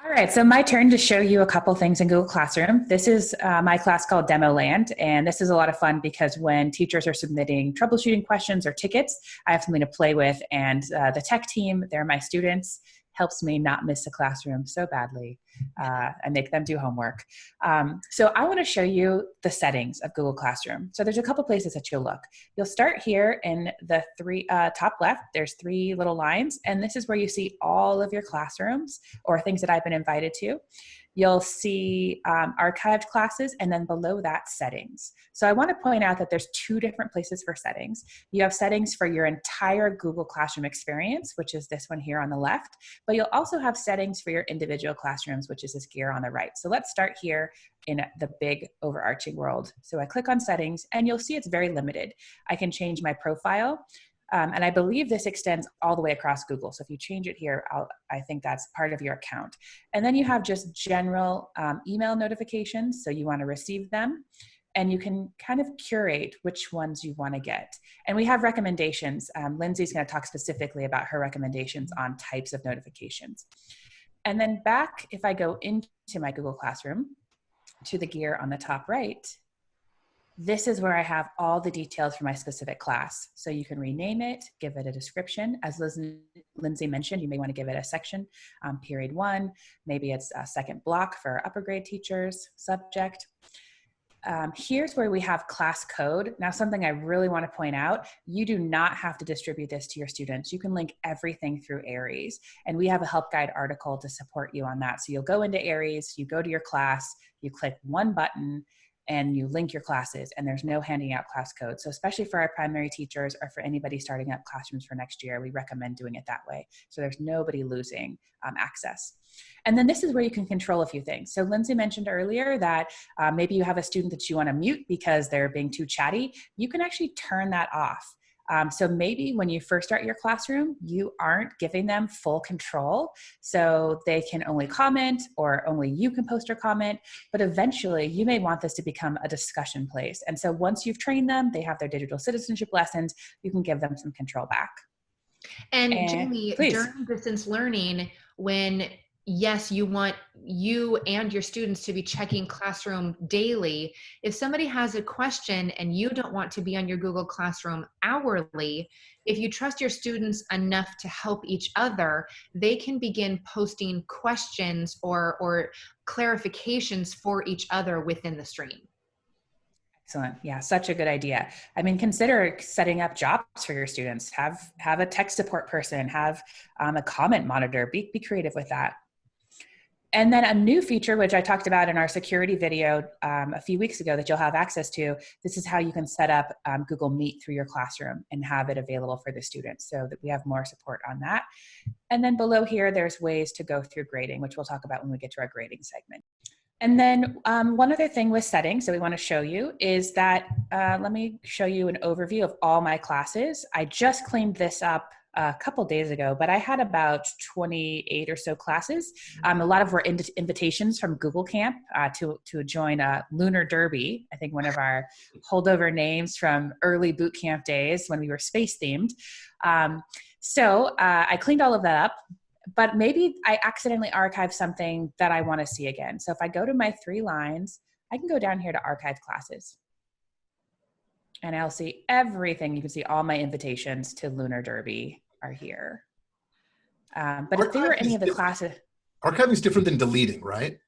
All right, so my turn to show you a couple things in Google Classroom. This is my class called Demo Land, and this is a lot of fun because when teachers are submitting troubleshooting questions or tickets, I have something to play with, and the tech team, they're my students, helps me not miss a classroom so badly. I make them do homework. So I want to show you the settings of Google Classroom. So there's a couple places that you'll look. You'll start here in the top left. There's three little lines, and this is where you see all of your classrooms or things that I've been invited to. You'll see archived classes, and then below that, settings. So I want to point out that there's two different places for settings. You have settings for your entire Google Classroom experience, which is this one here on the left, but you'll also have settings for your individual classrooms, which is this gear on the right. So let's start here in the big overarching world. So I click on settings, and you'll see it's very limited. I can change my profile. And I believe this extends all the way across Google. So if you change it here, I think that's part of your account. And then you have just general email notifications. So you want to receive them. And you can kind of curate which ones you want to get. And we have recommendations. Lindsay's going to talk specifically about her recommendations on types of notifications. And then back, if I go into my Google Classroom, to the gear on the top right, this is where I have all the details for my specific class. So you can rename it, give it a description. As Lindsay mentioned, you may want to give it a section, period 1. Maybe it's a second block for upper grade teachers, subject. Here's where we have class code. Now, something I really want to point out, you do not have to distribute this to your students. You can link everything through Aries, and we have a help guide article to support you on that. So you'll go into Aries, you go to your class, you click one button, and you link your classes, and there's no handing out class code. So especially for our primary teachers or for anybody starting up classrooms for next year, we recommend doing it that way. So there's nobody losing access. And then this is where you can control a few things. So Lindsay mentioned earlier that maybe you have a student that you want to mute because they're being too chatty. You can actually turn that off. So maybe when you first start your classroom, you aren't giving them full control. So they can only comment or only you can post or comment, but eventually you may want this to become a discussion place. And so once you've trained them, they have their digital citizenship lessons, you can give them some control back. And Jamie, please. During distance learning, when yes, you want you and your students to be checking Classroom daily. If somebody has a question and you don't want to be on your Google Classroom hourly, if you trust your students enough to help each other, they can begin posting questions or clarifications for each other within the stream. Excellent. Yeah, such a good idea. I mean, consider setting up jobs for your students. Have a tech support person, have a comment monitor, be creative with that. And then a new feature, which I talked about in our security video a few weeks ago that you'll have access to, this is how you can set up Google Meet through your classroom and have it available for the students so that we have more support on that. And then below here, there's ways to go through grading, which we'll talk about when we get to our grading segment. And then one other thing with settings that we want to show you is that, let me show you an overview of all my classes. I just cleaned this up a couple days ago, but I had about 28 or so classes. A lot of were invitations from Google Camp to join Lunar Derby, I think one of our holdover names from early boot camp days when we were space themed. So I cleaned all of that up, but maybe I accidentally archived something that I want to see again. So if I go to my 3 lines, I can go down here to archive classes. And I'll see everything. You can see all my invitations to Lunar Derby are here. But if there were any of the classes... Archiving is different than deleting, right?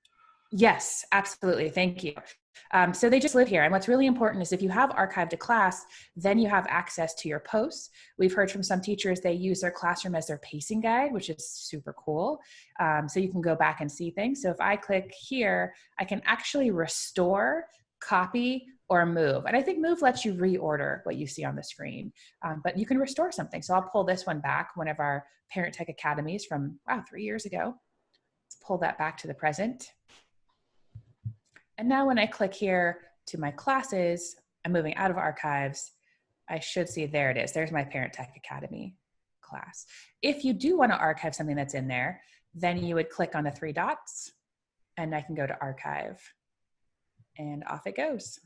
Yes, absolutely. Thank you. So they just live here. And what's really important is if you have archived a class, then you have access to your posts. We've heard from some teachers, they use their classroom as their pacing guide, which is super cool. So you can go back and see things. So if I click here, I can actually restore, copy, or move. And I think move lets you reorder what you see on the screen, but you can restore something. So I'll pull this one back, one of our Parent Tech Academies from, 3 years ago. Let's pull that back to the present. And now when I click here to my classes, I'm moving out of archives, I should see, there it is. There's my Parent Tech Academy class. If you do want to archive something that's in there, then you would click on the 3 dots and I can go to archive and off it goes.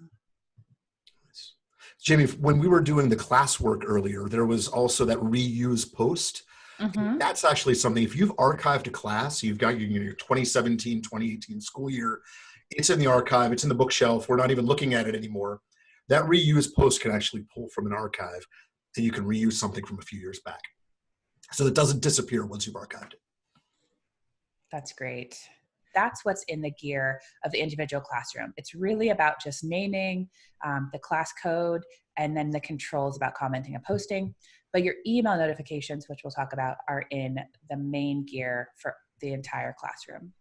Jamie, when we were doing the classwork earlier, there was also that reuse post. Mhm. That's actually something, if you've archived a class, you've got your 2017, 2018 school year, it's in the archive, it's in the bookshelf, we're not even looking at it anymore. That reuse post can actually pull from an archive, and you can reuse something from a few years back. So it doesn't disappear once you've archived it. That's great. That's what's in the gear of the individual classroom. It's really about just naming the class code and then the controls about commenting and posting. But your email notifications, which we'll talk about, are in the main gear for the entire classroom.